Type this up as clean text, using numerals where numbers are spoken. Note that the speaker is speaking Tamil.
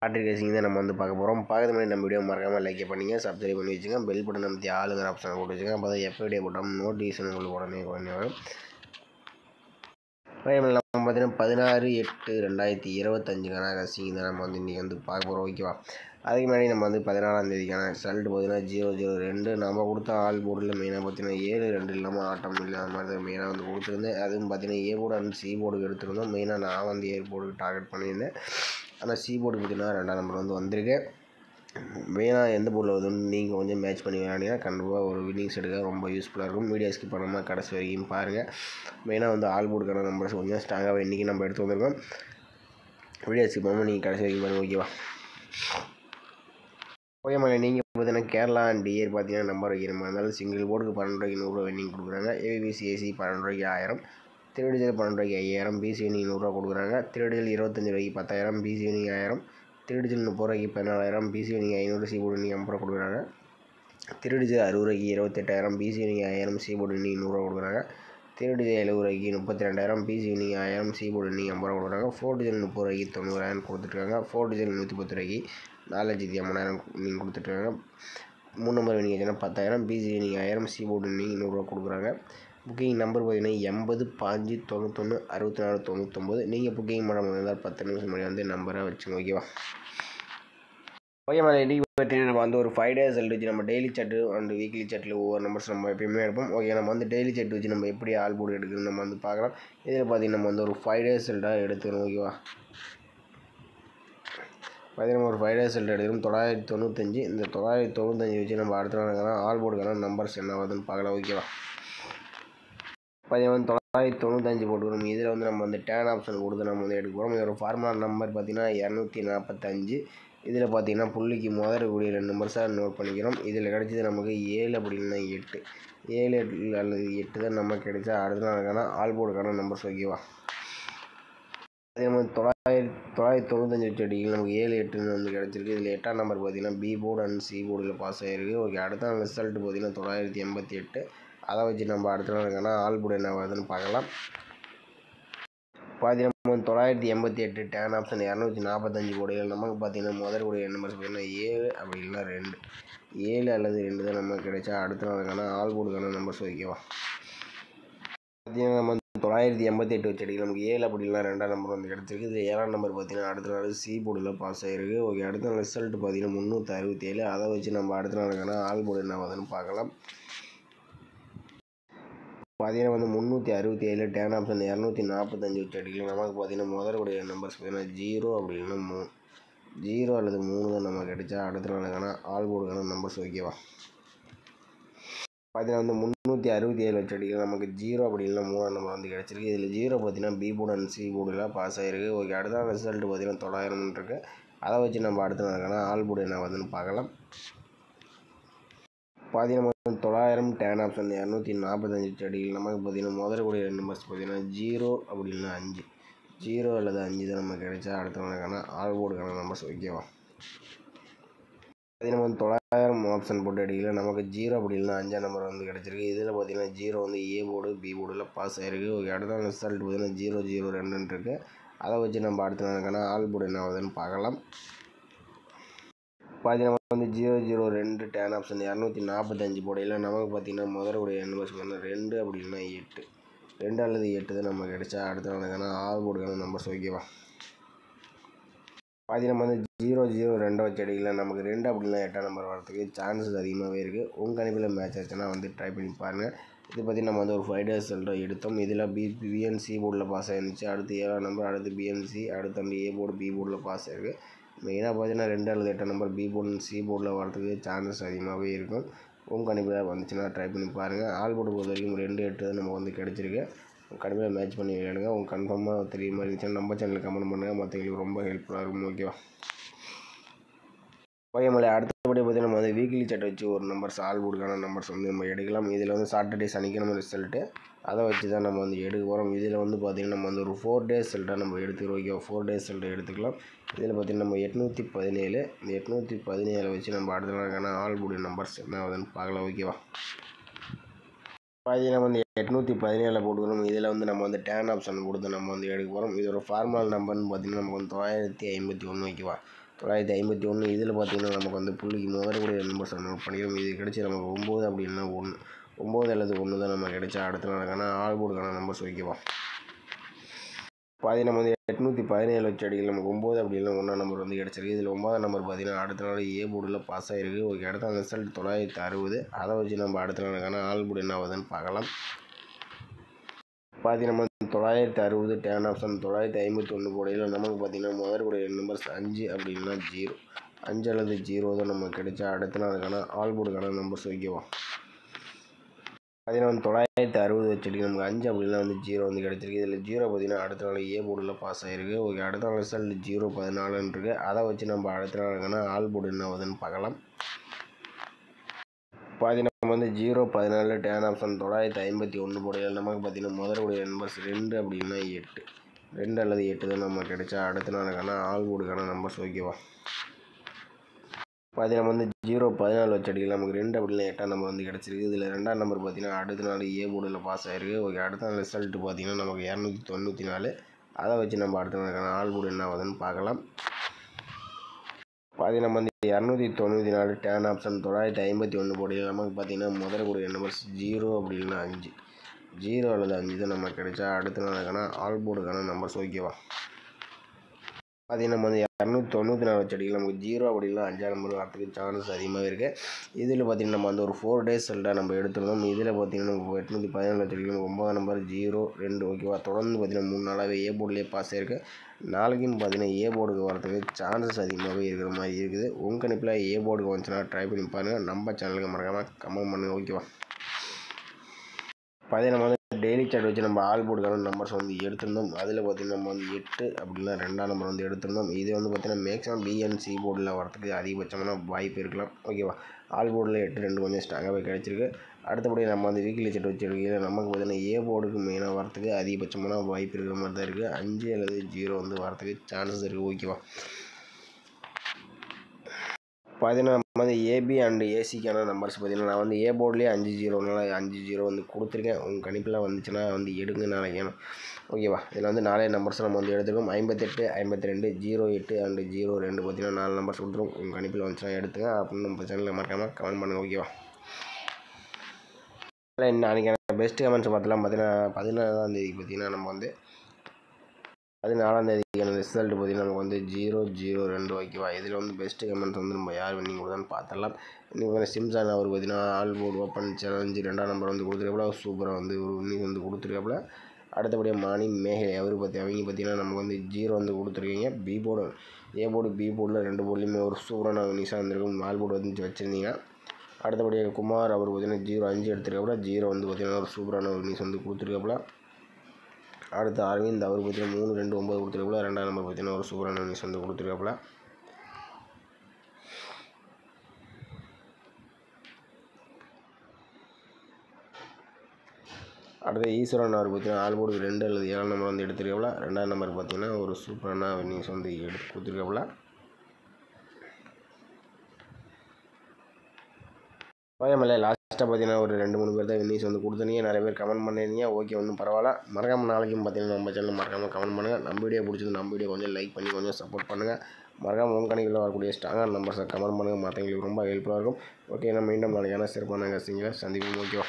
லாட்ரி ரேசிங் தான் நம்ம வந்து பார்க்க போகிறோம். பார்க்கறது முன்னாடி நம்ம வீடியோ மறக்காமல் லைக் பண்ணிங்க, சப்ஸ்கிரைப் பண்ணி வச்சுங்க, பெல் பட்டன் அமைத்தி ஆளுங்கிற ஆப்ஷனை போட்டு வச்சுங்க. அப்போ தான் எப்போ வீடியோ போட்டோம் நோட்டிஃபிகேஷன் உங்களுக்கு உடனே வரும். நம்ம பார்த்தீங்கன்னா 16/8/2025க்கான ரேசிங் தான் நம்ம வந்து இன்றைக்கி வந்து பார்க்க போகிறோம். ஓகேவா? அதுக்கு முன்னாடி நம்ம வந்து 14ஆம் தேதிக்கான ரிசல்ட் பார்த்தீங்கன்னா 002 நம்ம கொடுத்த ஆல் போர்டில் மெயினாக பார்த்தீங்கன்னா 7-2 இல்லாமல் ஆட்டம் இல்லை அந்த மாதிரி தான் மெயினாக வந்து கொடுத்துருந்தேன். அதுவும் பார்த்தீங்கன்னா ஏ போர்டு அண்ட் சி போர்டுக்கு எடுத்துருந்தோம். மெயினாக நான் வந்து ஏ போர்டுக்கு டார்கெட் பண்ணியிருந்தேன். ஆனால் சி போர்டுக்கு பார்த்தீங்கன்னா 2ஆம் நம்பர் வந்து வந்திருக்கு. மெயினாக எந்த போர்டில் வருதுன்னு நீங்கள் கொஞ்சம் மேட்ச் பண்ணி விளையாடிங்கன்னா கண்டிப்பாக ஒரு வின்னிங்ஸ் எடுக்க ரொம்ப யூஸ்ஃபுல்லாக இருக்கும். வீடியோ ஸ்கிப் பண்ணாமல் கடைசி வரைக்கும் பாருங்கள். மெயினாக வந்து ஆல் போர்டுக்கான நம்பர்ஸ் கொஞ்சம் ஸ்ட்ராங்காக இன்றைக்கி நம்ம எடுத்து வந்திருக்கோம். வீடியோ ஸ்கிப் பண்ணாமல் நீங்கள் கடைசி வரைக்கும் பாருங்கள். ஓகேவா? ஓகே மேலே நீங்கள் பார்த்தீங்கன்னா கேரளா அண்ட் டிஏர் பார்த்தீங்கன்னா நம்பர் வைக்கிற மாதிரி இருந்தாலும் சிங்கிள் போர்டுக்கு 12 ரூபாய்க்கு 100 ரூபா வின்னிங் கொடுக்குறாங்க. ஏபிசிஏசி 12 ரூபாய்க்கு 1000, திருடிஜல் 12 ரூபாய்க்கு 5000, பிசி வின்னிங் 100 ரூபா கொடுக்குறாங்க. திருடிஜல் 25 ரூபாய்க்கு 10,000, பிசி வின்னிங் 1000, திருடிஜல் 30 ரூபாய்க்கு 14,000, BC winning 500, C board winning 50 ரூபா கொடுக்குறாங்க. திருடிஜல் 60 ரூபாய்க்கு 28,000, BC winning 1000, C board winning 100 ரூபா கொடுக்குறாங்க. திருடிஜல் 70 ரூபாய்க்கு 32,000, BC winning 1000, C board winning 50 ரூபா கொடுக்குறாங்க. ஃபோர்டிஜல் 30 ரூபாய்க்கு 90,000 கொடுத்துருக்காங்க. ஃபோர்டிஜல் 110 ரூபாய்க்கு 4,50,000 வின்னிங் கொடுத்துட்ருக்காங்க. 3 நம்பர் வின்னிங் ஆச்சுன்னா 10,000, BC winning 1000, C board winning 100 ரூபா கொடுக்குறாங்க. புக்கிங் நம்பர் பார்த்தீங்கன்னா 80 5 91 64 99. நீங்கள் புக்கிங் பண்ண முடிந்தால் 10 நிமிஷம் முன்னாடி வந்து நம்பரை வச்சுங்க. ஓகேவா? ஓகே மேலே இன்றைக்கி பார்த்தீங்கன்னா நம்ம வந்து ஒரு 5 டேஸ் ரிசல்ட் வச்சு நம்ம டெய்லி சார்ட்டு அண்ட் வீக்லி சார்ட்டில் ஒவ்வொரு நம்பர்ஸ் நம்ம எப்பயுமே எடுப்போம். ஓகே, நம்ம வந்து டெய்லி சார்ட் வச்சு நம்ம எப்படி ஆல் போர்டு எடுக்குதுன்னு நம்ம வந்து பார்க்கலாம். இதில் பார்த்தீங்கன்னா நம்ம வந்து ஒரு 5 டேஸ் ரிசல்ட்டாக எடுத்துக்கணும். ஓகேவா? பார்த்தீங்கன்னா ஒரு 5 டேஸ் ரிசல்ட் எடுத்துக்கணும். 995. இந்த 995 வச்சு நம்ம அடுத்த நாளுக்கான ஆல் போர்டுக்கான நம்பர்ஸ் என்ன வருதுன்னு பார்க்கலாம். ஓகேவா? பார்த்தீங்கன்னா 995 போட்டுக்கிறோம். இதில் வந்து நம்ம வந்து டேன் ஆப்ஷன் கொடுத்து நம்ம வந்து எடுக்க போகிறோம். இதோட ஃபார்முலா நம்பர் பார்த்தீங்கன்னா 245. இதில் பார்த்தீங்கன்னா புள்ளிக்கு முதறக்கூடிய 2 நம்பர்ஸாக நோட் பண்ணிக்கிறோம். இதில் கிடைச்சது நமக்கு 7 அப்படி இல்லைன்னா 8. 7 அல்லது 8 தான் நமக்கு கிடைச்சா அடுத்த நாளுக்கான ஆல் போர்டுக்கான நம்பர்ஸ். ஓகேவா? அதே மாதிரி 995 வச்சு அடிக்கல நமக்கு 7 8ன்னு வந்து கிடச்சிருக்கு. இதில் 8ஆம் நம்பர் பார்த்தீங்கன்னா பி போர்டு அண்ட் சி போர்டில் பாஸ் ஆகிருக்கு. ஓகே, அடுத்த நாள் ரிசல்ட் பார்த்தீங்கன்னா 988. அதை வச்சு நம்ம அடுத்த நாளுக்கான ஆல் போர்டு என்ன வருதுன்னு பார்க்கலாம். பார்த்தீங்கன்னா 988 டேன் ஆப்ஷன் 245 போர்டுகள் நமக்கு பார்த்தீங்கன்னா முதற்கூடிய நம்பர்ஸ் பார்த்தீங்கன்னா 7 அப்படி இல்லைன்னா 2. 7 அல்லது 2 தான் நமக்கு கிடைச்சா அடுத்த நாளுக்கான ஆல் போர்டுக்கான நம்பர்ஸ். ஓகேவா? பார்த்தீங்கன்னா நம்ம 988 வச்சு அடிக்கலாம். நமக்கு 7 அப்படி இல்லைனா 2ஆம் நம்பர் வந்து கிடச்சிருக்கு. இது 7ஆம் நம்பர் பார்த்தீங்கன்னா அடுத்த நாள் சி போர்டில் பாஸ் ஆகிருக்கு. ஓகே, அடுத்த நாள் ரிசல்ட் பார்த்தீங்கன்னா 367. அதை வச்சு நம்ம அடுத்த நாளுக்கான ஆல் போர்டு என்ன வருதுன்னு பார்க்கலாம். பார்த்தீங்கன்னா வந்து 367 டேன் ஆப்ஷன் 245 வச்சு அடிக்கலாம். நமக்கு பார்த்தீங்கன்னா முதற்கூடிய நம்பர்ஸ் பார்த்தீங்கன்னா 0 அப்படி இல்லைன்னா 3. 0 அல்லது 3 தான் நமக்கு கிடைச்சா அடுத்த நாளுக்கான ஆல் போர்டுக்கான நம்பர்ஸ். ஓகேவா? பார்த்தீங்கன்னா வந்து 367 வச்சு அடிக்கலாம். நமக்கு 0 அப்படி இல்லைன்னா 3ஆம் நம்பர் வந்து கிடச்சிருக்கு. இதில் 0 பார்த்தீங்கன்னா பி போர்டு அண்ட் சி போர்டில் பாஸ் ஆகிருக்கு. ஓகே, அடுத்த நாள் ரிசல்ட் பார்த்தீங்கன்னா 900 இருக்குது. அதை வச்சு நம்ம அடுத்த நாளுக்கான ஆல் போர்டு என்ன வருதுன்னு பார்க்கலாம். பார்த்தீங்கன்னா 900 டேன் ஆப்ஷன் 245 வச்சு அடிக்கலாம். நமக்கு பார்த்தீங்கன்னா முதற்கூடிய 2 நம்பர்ஸ் பார்த்தீங்கன்னா 0 அப்படி இல்லைன்னா 5. 0 அல்லது 5 தான் நமக்கு கிடைச்சா அடுத்த நாளுக்கான ஆல் போர்டுக்கான நம்பர்ஸ். ஓகேவா? பார்த்தீங்கன்னா 900 ஆப்ஷன் போட்டு அடிக்கல. நமக்கு 0 அப்படி இல்லைன்னா 5ஆம் நம்பர் வந்து கிடச்சிருக்கு. இதில் பார்த்தீங்கன்னா 0 வந்து ஏ போர்டு பி போர்டில் பாஸ் ஆகிருக்கு. ஓகே, அடுத்த நாள் ரிசல்ட் பார்த்தீங்கன்னா 002 இருக்குது. அதை வச்சு நம்ம அடுத்த நாளுக்கான ஆல் போர்டு என்ன ஆகுதுன்னு பார்க்கலாம். பார்த்தீங்கன்னா வந்து 002 டேன் ஆப்ஷன் 245 போடையில் நமக்கு பார்த்தீங்கன்னா முதற்கூடிய நம்பர்ஸ் பார்த்தீங்கன்னா 2 அப்படி இல்லைன்னா 8. 2 அல்லது 8 தான் நமக்கு கிடைச்சா அடுத்த நாளுக்கான ஆல் போர்டுக்கான நம்பர்ஸ். ஓகேவா? பார்த்தீங்கன்னா வந்து 002 வச்சு அடிக்கலாம். நமக்கு 2 அப்படி இல்லைன்னா 8ஆம் நம்பர் வரதுக்கு சான்சஸ் அதிகமாகவே இருக்குது. உங்கள் கணிப்பில் மேட்ச் ஆச்சுன்னா வந்து ட்ரை பண்ணி பாருங்கள். இது பற்றி நம்ம வந்து ஒரு 5 டேஸ் ரிசல்ட்டை எடுத்தோம். இதில் பிஎன்சி போர்டில் பாஸ் ஆகிருந்துச்சு. அடுத்து 7ஆம் நம்பர், அடுத்து பிஎன்சி, அடுத்து வந்து ஏ போர்டு பி போர்டில் பாஸ் ஆகிருக்கு. மெயினாக பார்த்தீங்கன்னா 2 அல்லது 8ஆம் நம்பர் பி போர்டு சி போர்டில் வரதுக்கு சான்சஸ் அதிகமாகவே இருக்கும். உங்கள் கணிப்பில் வந்துச்சுன்னா ட்ரை பண்ணி பாருங்கள். ஆல் போர்டு பொறுத்த வரைக்கும் 2 8 தான் நமக்கு வந்து கிடச்சிருக்கு. கண்டிப்பாக மேட்ச் பண்ணி விளையாடுங்க. உங்கள் கன்ஃபார்மாக தெரிய மாதிரி இருந்துச்சுன்னா நம்ம சேனலில் கமெண்ட் பண்ணுங்கள். மற்றவங்களுக்கு ரொம்ப ஹெல்ப்ஃபுல்லாக இருக்கும். ஓகேவா? ஓகே மேலே அடுத்தபடி பார்த்தீங்கன்னா நம்ம வந்து வீக்லி சார்ட் வச்சு ஒரு நம்பர்ஸ் ஆல் போர்டுக்கான நம்பர்ஸ் வந்து நம்ம எடுக்கலாம். இதில் வந்து சாட்டர்டே சனிக்கிழமை ரிசல்ட்டு அதை வச்சு தான் நம்ம வந்து எடுக்க போகிறோம். இதில் வந்து பார்த்திங்கன்னா நம்ம வந்து ஒரு 4 டேஸ் ரிசல்ட்டாக நம்ம எடுத்துக்கிறோம். ஓகே, 4 டேஸ் ரிசல்ட்டை எடுத்துக்கலாம். இதில் பார்த்திங்கன்னா நம்ம 817 இந்த 817 வச்சு நம்ம அடுத்த நாளுக்கான ஆல் போர்டு நம்பர்ஸ் என்ன ஆகுதுன்னு பார்க்கலாம். ஓகேவா? பார்த்தீங்கன்னா வந்து 817 போட்டுக்கிறோம். இதில் வந்து நம்ம வந்து டேன் ஆப்ஷன் கொடுத்து நம்ம வந்து எடுக்க போகிறோம். இதோட ஃபார்முலா நம்பர்னு பார்த்திங்கன்னா நமக்கு வந்து 951. ஓகேவா? 951. இதில் பார்த்தீங்கன்னா நமக்கு வந்து புள்ளிக்கு முதற்கூடிய நம்பர்ஸ் நோட் பண்ணிக்கிறோம். இது கிடைச்சி நமக்கு 9 அப்படி இல்லைன்னா 1, 9 அல்லது 1 தான் நம்ம கிடைச்சா அடுத்த நாளுக்கான ஆல் போர்டுக்கான நம்பர்ஸ் வைக்கலாம். பார்த்தீங்கன்னா வந்து 817 வச்ச அடிகள் நமக்கு 9 அப்படி இல்லை 1 நம்பர் வந்து கிடச்சிருக்கு. இதில் 9ஆம் நம்பர் பார்த்தீங்கன்னா அடுத்த நாள் ஏ போர்டில் பாஸ் ஆகிருக்கு. ஓகே, அடுத்த ரிசல்ட் 960. அதை வச்சு நம்ம அடுத்த நாளுக்கான ஆல் போர்டு என்ன ஆகுதுன்னு பார்க்கலாம். பார்த்தீங்கன்னா நம்ம 960 டேன் ஆப்ஷன் 951 போடையில் நமக்கு பார்த்தீங்கன்னா முதற்கூடிய நம்பர்ஸ் 5 அப்படி இல்லைன்னா 0, 5 அல்லது 0 தான் நம்ம கிடைச்சா அடுத்த நாளுக்கான ஆல் போர்டுக்கான நம்பர்ஸ் வைக்கலாம். பார்த்தீங்கன்னா வந்து 960 வச்சுட்டு நமக்கு 5 அப்படின்னா வந்து 0 வந்து கிடச்சிருக்கு. இதில் 0 பார்த்தீங்கன்னா அடுத்த நாள் ஏ போர்டில் பாஸ் ஆகிருக்கு. ஓகே, அடுத்த நாள் ரிசல்ட் 014 இருக்குது. அதை வச்சு நம்ம அடுத்த நாளுக்கான ஆல் போர்டு என்ன ஆகுதுன்னு பார்க்கலாம். பார்த்தீங்கன்னா நம்ம வந்து 014 டேன் ஆப்ஷன் 951 போடையில் நமக்கு பார்த்தீங்கன்னா முதற்கூடிய நம்பர்ஸ் 2 அப்படின்னா 8, 2 அல்லது 8 தான் நம்ம கிடைச்சா அடுத்த நாளுக்கான ஆல் போர்டுக்கான நம்பர்ஸ் ஓகேவா. பார்த்தீங்கன்னா வந்து 014 வச்சு அடிக்கலாம். நமக்கு 2 அப்படின்னா 8ஆம் நம்பர் வந்து கிடச்சிருக்கு. இதில் 2ஆம் நம்பர் பார்த்தீங்கன்னா அடுத்த நாள் ஏ போர்டில் பாஸ் ஆகிருக்கு. ஓகே, அடுத்த நாள் ரிசல்ட் பார்த்தீங்கன்னா நமக்கு 294. அதை வச்சு நம்ம அடுத்த நாளுக்கான ஆல் போர்டு என்ன ஆகுதுன்னு பார்க்கலாம். பார்த்தீங்கன்னா நம்ம வந்து 294 டேன் ஆப்ஷன் 951 போடையில் நமக்கு பார்த்தீங்கன்னா முதற்கூடிய நம்பர்ஸ் 0 அப்படி இல்லைன்னா 5, 0 அல்லது 5 தான் நம்ம கிடைச்சா அடுத்த நாளுக்கான ஆல் போர்டுக்கான நம்பர்ஸ் ஓகேவா. பார்த்தீங்கன்னா நம்ம வந்து 294 வச்சு அடிக்கலாம். நமக்கு 0 அப்படி இல்லை 5ஆம் நம்பர் வரத்துக்கு சான்சஸ் அதிகமாக இருக்குது. இதில் பார்த்தீங்கன்னா நம்ம வந்து ஒரு 4 days ரிசல்ட்டாக நம்ம எடுத்துருந்தோம். இதில் பார்த்தீங்கன்னா நமக்கு 817 வச்சு அடிக்கலாம். 9ஆம் நம்பர் 0, 2 ஓகேவா. தொடர்ந்து பார்த்தீங்கன்னா 3 நாளாகவே ஏ போர்டிலே பாஸ் ஆகிருக்கு. நாளைக்குன்னு பார்த்தீங்கன்னா ஏ போர்டுக்கு வரத்துக்கு சான்சஸ் அதிகமாகவே இருக்கிற மாதிரி இருக்குது. உங்கள் கணிப்பில் ஏ போர்டுக்கு வந்துச்சுன்னா ட்ரை பண்ணி பாருங்கள். நம்ம சேனலுக்கு மறக்காமல் கமெண்ட் பண்ணுங்கள் ஓகேவா. பார்த்தீங்கன்னா நம்ம வந்து டெய்லி சார்ட் வச்சு நம்ம ஆல் போர்டுக்கான நம்பர்ஸ் வந்து எடுத்திருந்தோம். அதில் பார்த்திங்கன்னா நம்ம வந்து 8 அப்படின்னா 2ஆம் நம்பர் வந்து எடுத்திருந்தோம். இது வந்து பார்த்திங்கன்னா மேக்ஸிமம் பிஎன்சி போர்டில் வரத்துக்கு அதிகபட்சமான வாய்ப்பு இருக்கலாம் ஓகேவா. ஆல் போர்டில் 8, 2 கொஞ்சம் ஸ்ட்ராங்காகவே கிடச்சிருக்கு. அடுத்தபடி நம்ம வந்து வீக்லி சார்ட் வச்சு எடுக்கையில் நமக்கு பார்த்திங்கன்னா ஏ போர்டுக்கு மெயினாக வரத்துக்கு அதிகபட்சமான வாய்ப்பு இருக்கிற மாதிரி தான் இருக்குது. 5 அல்லது 0 வந்து வரத்துக்கு சான்சஸ் இருக்குது ஓகேவா. பார்த்தீங்கன்னா நம்ம வந்து ஏபி அண்ட் ஏசிக்கான நம்பர்ஸ் பார்த்தீங்கன்னா நான் வந்து ஏ போர்ட்லேயே 5-0னால 5-0 வந்து கொடுத்துருக்கேன். உங்கள் கணிப்பில் வந்துச்சுன்னா வந்து எடுங்க நாளைக்கு ஓகேவா. இதில் வந்து 4 நம்பர்ஸ் நம்ம வந்து எடுத்துருக்கோம். 58, 52, 08 அண்ட் 02 பார்த்தீங்கன்னா 4 நம்பர்ஸ் கொடுத்துருவோம். உங்கள் கணிப்பில் வந்துச்சுன்னா எடுத்துங்க அப்படின்னு நம்ம சேனலில் மறக்காமல் கமெண்ட் பண்ணுங்கள் ஓகேவா. நாளைக்கான பெஸ்ட் கமெண்ட்ஸ் பார்த்தீங்கன்னா 14ஆம் தேதி பார்த்தீங்கன்னா நம்ம வந்து 14ஆம் தேதிக்கான ரிசல்ட் பார்த்தீங்கன்னா நமக்கு வந்து 002 ஓகேவா. இதில் வந்து பெஸ்ட்டு கமெண்ட்ஸ் வந்து நம்ம யார் வின்னிங் கொடுத்தான்னு பார்த்துடலாம். இன்றைக்கி சிம்சான் அவர் பார்த்தீங்கன்னா ஆல் போர்டு ஓப்பன் சேலஞ்சு 2ஆம் நம்பர் வந்து கொடுத்துருக்காப்புல. சூப்பராக வந்து ஒரு வின்னிங் வந்து கொடுத்துருக்காப்புல. அடுத்தபடியாக மானி மேகலை அவர் அவங்க பார்த்தீங்கன்னா நமக்கு வந்து 0 வந்து கொடுத்துருக்கீங்க. B board A board B போர்டில் 2 போர்ட்லேயுமே ஒரு சூப்பரான வின்னிங்ஸாக இருந்திருக்கும். ஆல் போர்டு வந்து வச்சுருந்தீங்கன்னா. அடுத்தபடியாக குமார் அவர் பார்த்தீங்கன்னா 0-5 எடுத்துருக்காப்புல. 0 வந்து பார்த்தீங்கன்னா ஒரு சூப்பரான வின்னிங்ஸ் வந்து கொடுத்துருக்காப்புல. அடுத்து அரவிந்த் அவர் பார்த்தீங்கன்னா 3-2-9 கொடுத்துருக்காப்புல. 2ஆம் நம்பர் பார்த்தீங்கன்னா ஒரு சூப்பரான நியூஸ் வந்து கொடுத்துருக்காப்புல. அடுத்து ஈஸ்வரன் அவர் பார்த்தீங்கன்னா ஆல் போர்டுக்கு 2 அல்லது 7ஆம் நம்பர் வந்து எடுத்துருக்காப்புல. 2ஆம் நம்பர் பார்த்தீங்கன்னா ஒரு சூப்பரான நியூஸ் வந்து எடுத்து கொடுத்துருக்காப்புல. ஓகேமல்ல லாஸ்ட்டாக பார்த்தீங்கன்னா ஒரு 2-3 பேர் தான் வின்னிங்ஸ் வந்து கொடுத்தீங்க. நிறைய பேர் கமெண்ட் பண்ணிருந்தீங்க. ஓகே ஒன்றும் பரவாயில்ல. மறக்காமல் நாளைக்கும் பார்த்தீங்கன்னா நம்ம சேனல் மறக்காமல் கமெண்ட் பண்ணுங்கள். நம்ம வீடியோ பிடிச்சது நம்ம வீடியோ கொஞ்சம் லைக் பண்ணி கொஞ்சம் சப்போர்ட் பண்ணுங்கள். மறக்காமல் உங்கள் கணக்கில் வரக்கூடிய ஸ்ட்ராங்கான நம்பர்ஸை கமெண்ட் பண்ணுங்கள். மற்றவங்களுக்கு ரொம்ப ஹெல்ப்ஃபுல்லாக இருக்கும். ஓகே, நம்ம மீண்டும் நாளைக்கான சிறப்பான கசிங்களை சந்திப்போம் ஓகேவா.